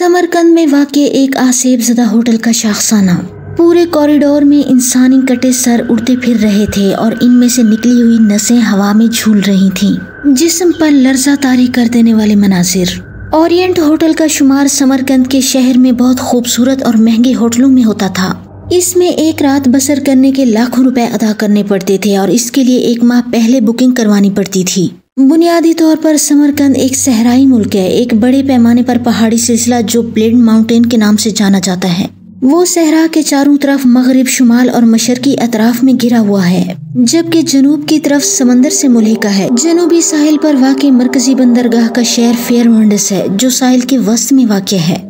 समरकंद में वाक़ एक आसेब ज़दा होटल का शाखसाना। पूरे कॉरिडोर में इंसानी कटे सर उड़ते फिर रहे थे और इनमें से निकली हुई नसें हवा में झूल रही थीं। जिस्म पर लर्जा तारी कर देने वाले मनाजिर। ओरिएंट होटल का शुमार समरकंद के शहर में बहुत खूबसूरत और महंगे होटलों में होता था। इसमें एक रात बसर करने के लाखों रुपए अदा करने पड़ते थे और इसके लिए 1 माह पहले बुकिंग करवानी पड़ती थी। बुनियादी तौर पर समरकंद एक सहराई मुल्क है, एक बड़े पैमाने पर पहाड़ी सिलसिला जो ब्लेड माउंटेन के नाम से जाना जाता है। वो सहरा के चारों तरफ मगरिब, शुमाल और मशरकी अतराफ में घिरा हुआ है, जबकि जनूब की तरफ समंदर से मुल्हिका है। जनूबी साहिल पर वाक़ मरकजी बंदरगाह का शहर फेयरवंडस है, जो साहिल के वस्त में वाक़ है।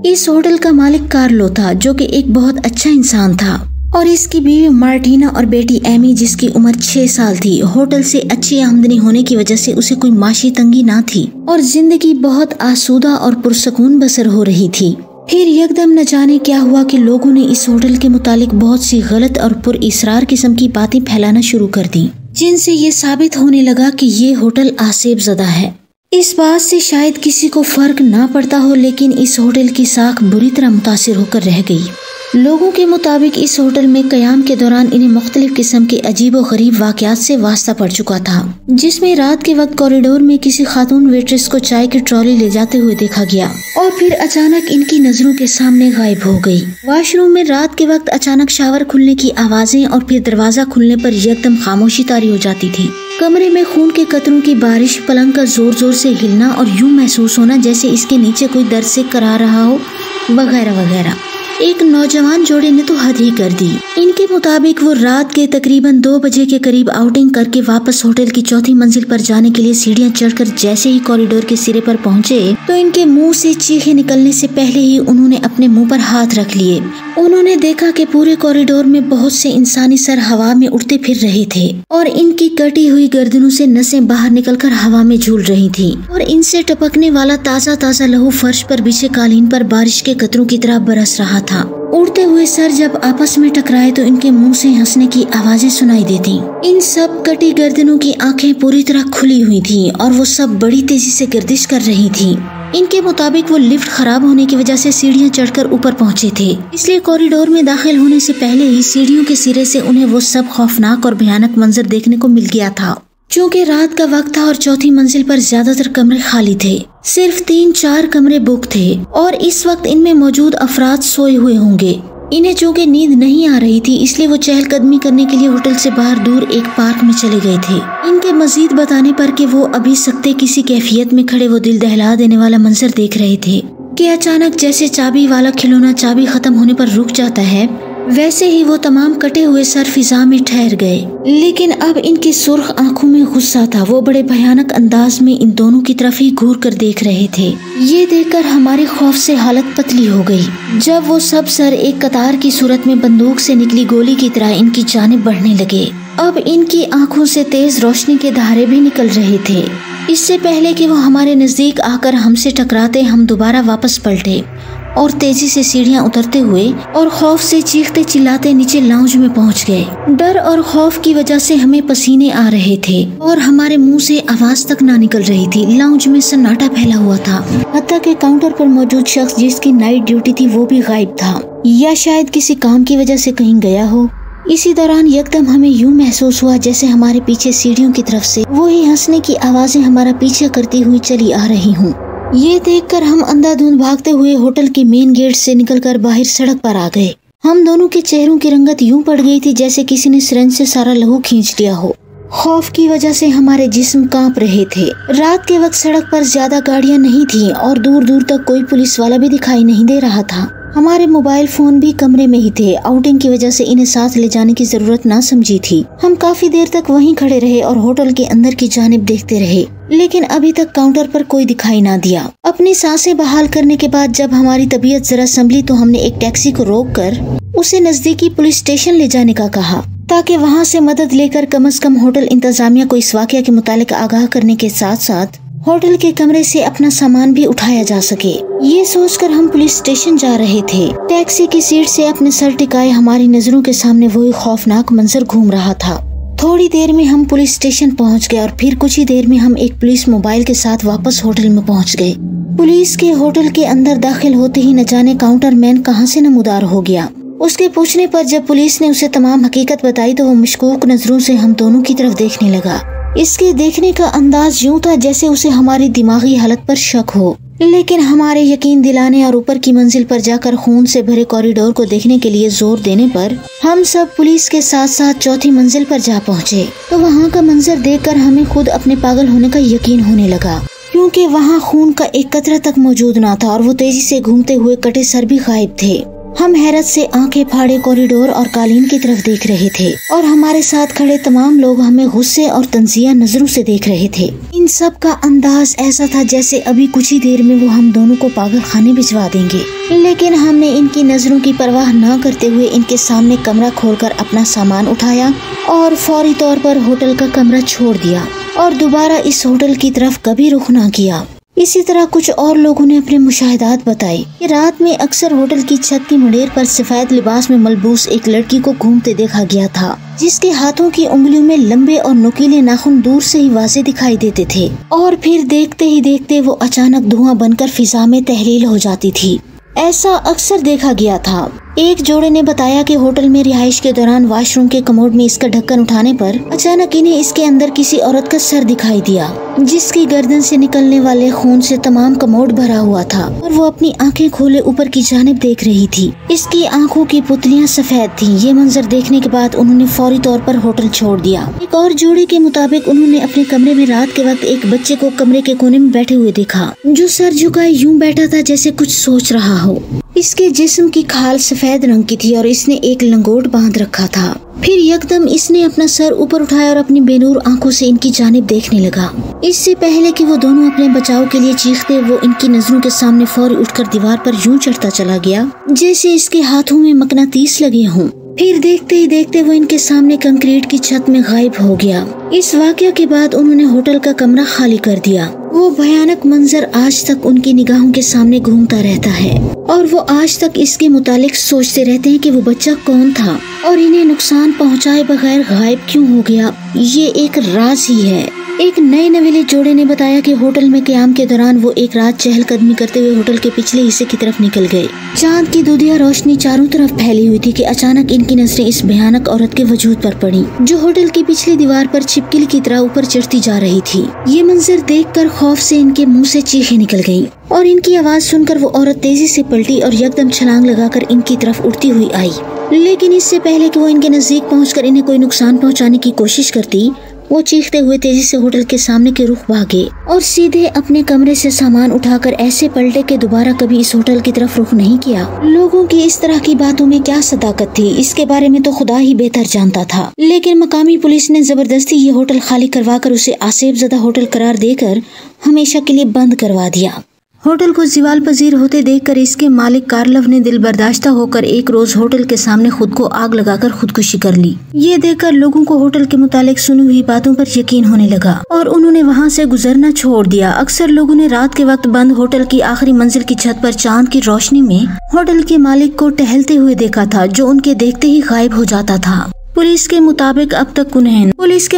इस होटल का मालिक कार्लो था, जो कि एक बहुत अच्छा इंसान था, और इसकी बीवी मार्टिना और बेटी एमी, जिसकी उम्र 6 साल थी। होटल से अच्छी आमदनी होने की वजह से उसे कोई माशी तंगी ना थी और जिंदगी बहुत आसूदा और पुरसकून बसर हो रही थी। फिर यकदम न जाने क्या हुआ कि लोगों ने इस होटल के मुतालिक बहुत सी गलत और पुरइसरार किस्म की बातें फैलाना शुरू कर दी, जिनसे ये साबित होने लगा कि ये होटल आसेब ज़दा है। इस बात से शायद किसी को फर्क ना पड़ता हो, लेकिन इस होटल की साख बुरी तरह मुतासिर होकर रह गई। लोगों के मुताबिक इस होटल में क़याम के दौरान इन्हें मुख्तलिफ किस्म के अजीब व गरीब वाक़यात से वास्ता पड़ चुका था, जिसमें रात के वक्त कॉरिडोर में किसी खातून वेट्रेस को चाय की ट्रॉली ले जाते हुए देखा गया और फिर अचानक इनकी नजरों के सामने गायब हो गई। वॉशरूम में रात के वक्त अचानक शावर खुलने की आवाजें और फिर दरवाजा खुलने पर यकदम खामोशी तारी हो जाती थी। कमरे में खून के कतरों की बारिश, पलंग का जोर जोर से हिलना और यूं महसूस होना जैसे इसके नीचे कोई दर्द से करा रहा हो, वगैरह वगैरह। एक नौजवान जोड़े ने तो हद ही कर दी। इनके मुताबिक वो रात के तकरीबन 2 बजे के करीब आउटिंग करके वापस होटल की 4थी मंजिल पर जाने के लिए सीढ़ियां चढ़कर जैसे ही कॉरिडोर के सिरे पर पहुंचे तो इनके मुंह से चीखें निकलने से पहले ही उन्होंने अपने मुंह पर हाथ रख लिए। उन्होंने देखा कि पूरे कॉरिडोर में बहुत से इंसानी सर हवा में उड़ते फिर रहे थे और इनकी कटी हुई गर्दनों से नसें बाहर निकलकर हवा में झूल रही थी और इनसे टपकने वाला ताज़ा ताज़ा लहू फर्श पर बिछे कालीन पर बारिश के कतरों की तरह बरस रहा था। उड़ते हुए सर जब आपस में टकराए तो इनके मुंह से हंसने की आवाजें सुनाई देती। इन सब कटी गर्दनों की आंखें पूरी तरह खुली हुई थीं और वो सब बड़ी तेजी से गर्दिश कर रही थीं। इनके मुताबिक वो लिफ्ट खराब होने की वजह से सीढ़ियां चढ़कर ऊपर पहुंचे थे, इसलिए कॉरिडोर में दाखिल होने से पहले ही सीढ़ियों के सिरे से उन्हें वो सब खौफनाक और भयानक मंजर देखने को मिल गया था। चूँकि रात का वक्त था और 4थी मंजिल पर ज्यादातर कमरे खाली थे, सिर्फ 3-4 कमरे बुक थे और इस वक्त इनमें मौजूद अफराद सोए हुए होंगे। इन्हें चूँकि नींद नहीं आ रही थी, इसलिए वो चहलकदमी करने के लिए होटल से बाहर दूर एक पार्क में चले गए थे। इनके मजीद बताने पर कि वो अभी सकते किसी कैफियत में खड़े वो दिल दहला देने वाला मंजर देख रहे थे कि अचानक जैसे चाबी वाला खिलौना चाबी खत्म होने पर रुक जाता है, वैसे ही वो तमाम कटे हुए सर फिजा में ठहर गए। लेकिन अब इनकी सुर्ख आंखों में गुस्सा था। वो बड़े भयानक अंदाज में इन दोनों की तरफ ही घूर कर देख रहे थे। ये देखकर हमारी खौफ से हालत पतली हो गई जब वो सब सर एक कतार की सूरत में बंदूक से निकली गोली की तरह इनकी जानिब बढ़ने लगे। अब इनकी आंखों से तेज रोशनी के धारे भी निकल रहे थे। इससे पहले कि वो हमारे नजदीक आकर हमसे टकराते, हम दोबारा वापस पलटे और तेजी से सीढ़ियां उतरते हुए और खौफ से चीखते चिल्लाते नीचे लाउंज में पहुंच गए। डर और खौफ की वजह से हमें पसीने आ रहे थे और हमारे मुंह से आवाज तक ना निकल रही थी। लाउंज में सन्नाटा फैला हुआ था, हत्ता के काउंटर पर मौजूद शख्स जिसकी नाइट ड्यूटी थी वो भी गायब था, या शायद किसी काम की वजह से कहीं गया हो। इसी दौरान यकदम हमें यूं महसूस हुआ जैसे हमारे पीछे सीढ़ियों की तरफ से वही हंसने की आवाजें हमारा पीछे करती हुई चली आ रही हूँ। ये देखकर हम अंधाधुंध भागते हुए होटल के मेन गेट से निकलकर बाहर सड़क पर आ गए। हम दोनों के चेहरों की रंगत यूं पड़ गई थी जैसे किसी ने सिरंज से सारा लहू खींच लिया हो। खौफ की वजह से हमारे जिस्म कांप रहे थे। रात के वक्त सड़क पर ज्यादा गाड़ियां नहीं थी और दूर दूर तक कोई पुलिस वाला भी दिखाई नहीं दे रहा था। हमारे मोबाइल फोन भी कमरे में ही थे। आउटिंग की वजह से इन्हें साथ ले जाने की जरूरत ना समझी थी। हम काफी देर तक वहीं खड़े रहे और होटल के अंदर की जानिब देखते रहे, लेकिन अभी तक काउंटर पर कोई दिखाई ना दिया। अपनी सांसें बहाल करने के बाद जब हमारी तबीयत जरा संभली तो हमने एक टैक्सी को रोककर उसे नजदीकी पुलिस स्टेशन ले जाने का कहा, ताकि वहाँ से मदद लेकर कम से कम होटल इंतजामिया को इस वाकया के मुतालिक आगाह करने के साथ साथ होटल के कमरे से अपना सामान भी उठाया जा सके। ये सोचकर हम पुलिस स्टेशन जा रहे थे। टैक्सी की सीट से अपने सर टिकाए हमारी नजरों के सामने वही खौफनाक मंजर घूम रहा था। थोड़ी देर में हम पुलिस स्टेशन पहुंच गए और फिर कुछ ही देर में हम एक पुलिस मोबाइल के साथ वापस होटल में पहुंच गए। पुलिस के होटल के अंदर दाखिल होते ही न जाने काउंटर मैन कहां से नमूदार हो गया। उसके पूछने पर जब पुलिस ने उसे तमाम हकीकत बताई तो वो मशकूक नजरों से हम दोनों की तरफ देखने लगा। इसके देखने का अंदाज यूं था जैसे उसे हमारी दिमागी हालत पर शक हो, लेकिन हमारे यकीन दिलाने और ऊपर की मंजिल पर जाकर खून से भरे कॉरिडोर को देखने के लिए जोर देने पर हम सब पुलिस के साथ साथ चौथी मंजिल पर जा पहुँचे। तो वहाँ का मंजर देखकर हमें खुद अपने पागल होने का यकीन होने लगा, क्योंकि वहाँ खून का एक कतरा तक मौजूद न था और वो तेजी से घूमते हुए कटे सर भी गायब थे। हम हैरत से आंखें फाड़े कॉरिडोर और कालीन की तरफ देख रहे थे और हमारे साथ खड़े तमाम लोग हमें गुस्से और तंजिया नजरों से देख रहे थे। इन सब का अंदाज ऐसा था जैसे अभी कुछ ही देर में वो हम दोनों को पागल खाने भिजवा देंगे, लेकिन हमने इनकी नजरों की परवाह न करते हुए इनके सामने कमरा खोलकर अपना सामान उठाया और फौरी तौर पर होटल का कमरा छोड़ दिया और दोबारा इस होटल की तरफ कभी रुख न किया। इसी तरह कुछ और लोगों ने अपने मुशाहिदात बताए कि रात में अक्सर होटल की छत की मुंडेर पर सफेद लिबास में मलबूस एक लड़की को घूमते देखा गया था, जिसके हाथों की उंगलियों में लंबे और नुकीले नाखून दूर से ही वाज़े दिखाई देते थे और फिर देखते ही देखते वो अचानक धुआं बनकर फिजा में तहलील हो जाती थी। ऐसा अक्सर देखा गया था। एक जोड़े ने बताया कि होटल में रिहाइश के दौरान वॉशरूम के कमोड में इसका ढक्कन उठाने पर अचानक इन्हें इसके अंदर किसी औरत का सर दिखाई दिया, जिसकी गर्दन से निकलने वाले खून से तमाम कमोड भरा हुआ था और वो अपनी आंखें खोले ऊपर की जानिब देख रही थी। इसकी आंखों की पुतलियां सफेद थीं। ये मंजर देखने के बाद उन्होंने फौरी तौर पर होटल छोड़ दिया। एक और जोड़े के मुताबिक उन्होंने अपने कमरे में रात के वक्त एक बच्चे को कमरे के कोने में बैठे हुए देखा, जो सर झुकाए यूं बैठा था जैसे कुछ सोच रहा हो। इसके जिस्म की खाल सफेद रंग की थी और इसने एक लंगोट बांध रखा था। फिर यकदम इसने अपना सर ऊपर उठाया और अपनी बेनूर आंखों से इनकी जानिब देखने लगा। इससे पहले कि वो दोनों अपने बचाव के लिए चीखते, वो इनकी नजरों के सामने फौरी उठकर दीवार पर यूं चढ़ता चला गया जैसे इसके हाथों में मकनातीस लगे हों। फिर देखते ही देखते वो इनके सामने कंक्रीट की छत में गायब हो गया। इस वाकया के बाद उन्होंने होटल का कमरा खाली कर दिया। वो भयानक मंजर आज तक उनकी निगाहों के सामने घूमता रहता है और वो आज तक इसके मुतालिक सोचते रहते हैं कि वो बच्चा कौन था और इन्हें नुकसान पहुंचाए बगैर गायब क्यों हो गया। ये एक राज ही है। एक नए नवेले जोड़े ने बताया कि होटल में क़याम के दौरान वो एक रात चहलकदमी करते हुए होटल के पिछले हिस्से की तरफ निकल गए। चांद की दुधिया रोशनी चारों तरफ फैली हुई थी कि अचानक इनकी नजरें इस भयानक औरत के वजूद पर पड़ी, जो होटल की पिछली दीवार पर छिपकली की तरह ऊपर चढ़ती जा रही थी। ये मंजर देखकर खौफ से इनके मुंह से चीखें निकल गयी और इनकी आवाज सुनकर वो औरत तेजी से पलटी और यकदम छलांग लगाकर इनकी तरफ उड़ती हुई आई। लेकिन इससे पहले कि वो इनके नजदीक पहुंचकर इन्हें कोई नुकसान पहुंचाने की कोशिश करती, वो चीखते हुए तेजी से होटल के सामने के रुख भागे और सीधे अपने कमरे से सामान उठाकर ऐसे पलटे के दोबारा कभी इस होटल की तरफ रुख नहीं किया। लोगों की इस तरह की बातों में क्या सदाकत थी, इसके बारे में तो खुदा ही बेहतर जानता था। लेकिन मकामी पुलिस ने जबरदस्ती ये होटल खाली करवाकर उसे आसेब ज़दा होटल करार देकर हमेशा के लिए बंद करवा दिया। होटल को जीवाल पजीर होते देखकर इसके मालिक कार्लव ने दिल बर्दाश्ता होकर एक रोज होटल के सामने खुद को आग लगाकर खुदकुशी कर ली। ये देखकर लोगों को होटल के मुतालिक सुनी हुई बातों पर यकीन होने लगा और उन्होंने वहां से गुजरना छोड़ दिया। अक्सर लोगों ने रात के वक्त बंद होटल की आखिरी मंजिल की छत पर चांद की रोशनी में होटल के मालिक को टहलते हुए देखा था, जो उनके देखते ही गायब हो जाता था। पुलिस के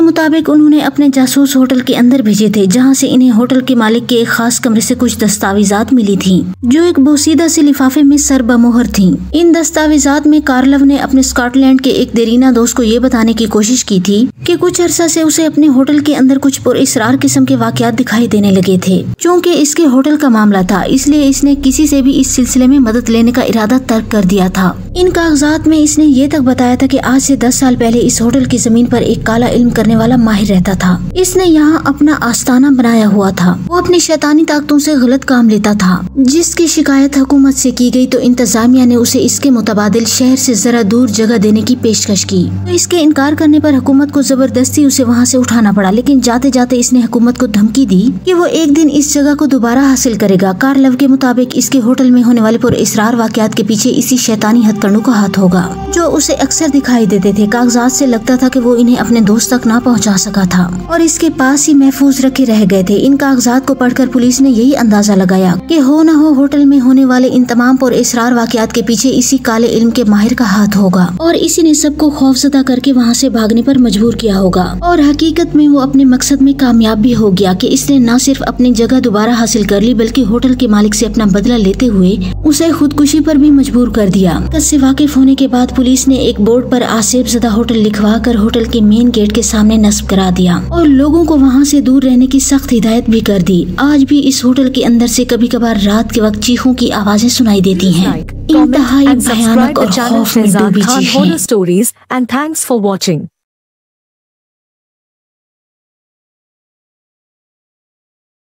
मुताबिक उन्होंने अपने जासूस होटल के अंदर भेजे थे, जहां से इन्हें होटल के मालिक के एक खास कमरे से कुछ दस्तावेजात मिली थीं, जो एक बोसीदा से लिफाफे में सरबमोहर थीं। इन दस्तावेजात में कार्लव ने अपने स्कॉटलैंड के एक देरीना दोस्त को ये बताने की कोशिश की थी कि कुछ अरसा से उसे अपने होटल के अंदर कुछ पुरइसरार किस्म के वाकयात दिखाई देने लगे थे। चूँकि इसके होटल का मामला था, इसलिए इसने किसी से भी इस सिलसिले में मदद लेने का इरादा तर्क कर दिया था। इन कागजात में इसने ये तक बताया था कि आज से 10 साल पहले इस होटल की जमीन पर एक काला इल्म करने वाला माहिर रहता था। इसने यहाँ अपना आस्थाना बनाया हुआ था। वो अपनी शैतानी ताकतों से गलत काम लेता था, जिसकी शिकायत हुकूमत से की गई तो इंतजामिया ने उसे इसके मुतबादिल शहर से जरा दूर जगह देने की पेशकश की। तो इसके इनकार करने पर हुकूमत को जबरदस्ती उसे वहाँ से उठाना पड़ा, लेकिन जाते जाते इसने हुकूमत को धमकी दी कि वो एक दिन इस जगह को दोबारा हासिल करेगा। कार्लव के मुताबिक इसके होटल में होने वाले पुरइसरार वाकयात के पीछे इसी शैतानी हथकंडे कणु का हाथ होगा, जो उसे अक्सर दिखाई देते थे। कागजात से लगता था कि वो इन्हें अपने दोस्त तक ना पहुंचा सका था और इसके पास ही महफूज रखे रह गए थे। इन कागजात को पढ़कर पुलिस ने यही अंदाजा लगाया कि हो न हो होटल में होने वाले इन तमाम पुरअसरार वाकयात के पीछे इसी काले इल्म के माहिर का हाथ होगा और इसी ने सबको खौफजदा करके वहाँ से भागने पर मजबूर किया होगा। और हकीकत में वो अपने मकसद में कामयाब भी हो गया कि इसने न सिर्फ अपनी जगह दोबारा हासिल कर ली बल्कि होटल के मालिक से अपना बदला लेते हुए उसे खुदकुशी पर भी मजबूर कर दिया। इससे वाकिफ होने के बाद पुलिस ने एक बोर्ड पर आसिफ ज़दा होटल लिखवा कर होटल के मेन गेट के सामने नस्ब करा दिया और लोगों को वहाँ से दूर रहने की सख्त हिदायत भी कर दी। आज भी इस होटल के अंदर से कभी कभार रात के वक्त चीखों की आवाजें सुनाई देती हैं। इंतहाई भयानक और खौफ में डूबी चीखें। Horror Stories, and thanks for watching.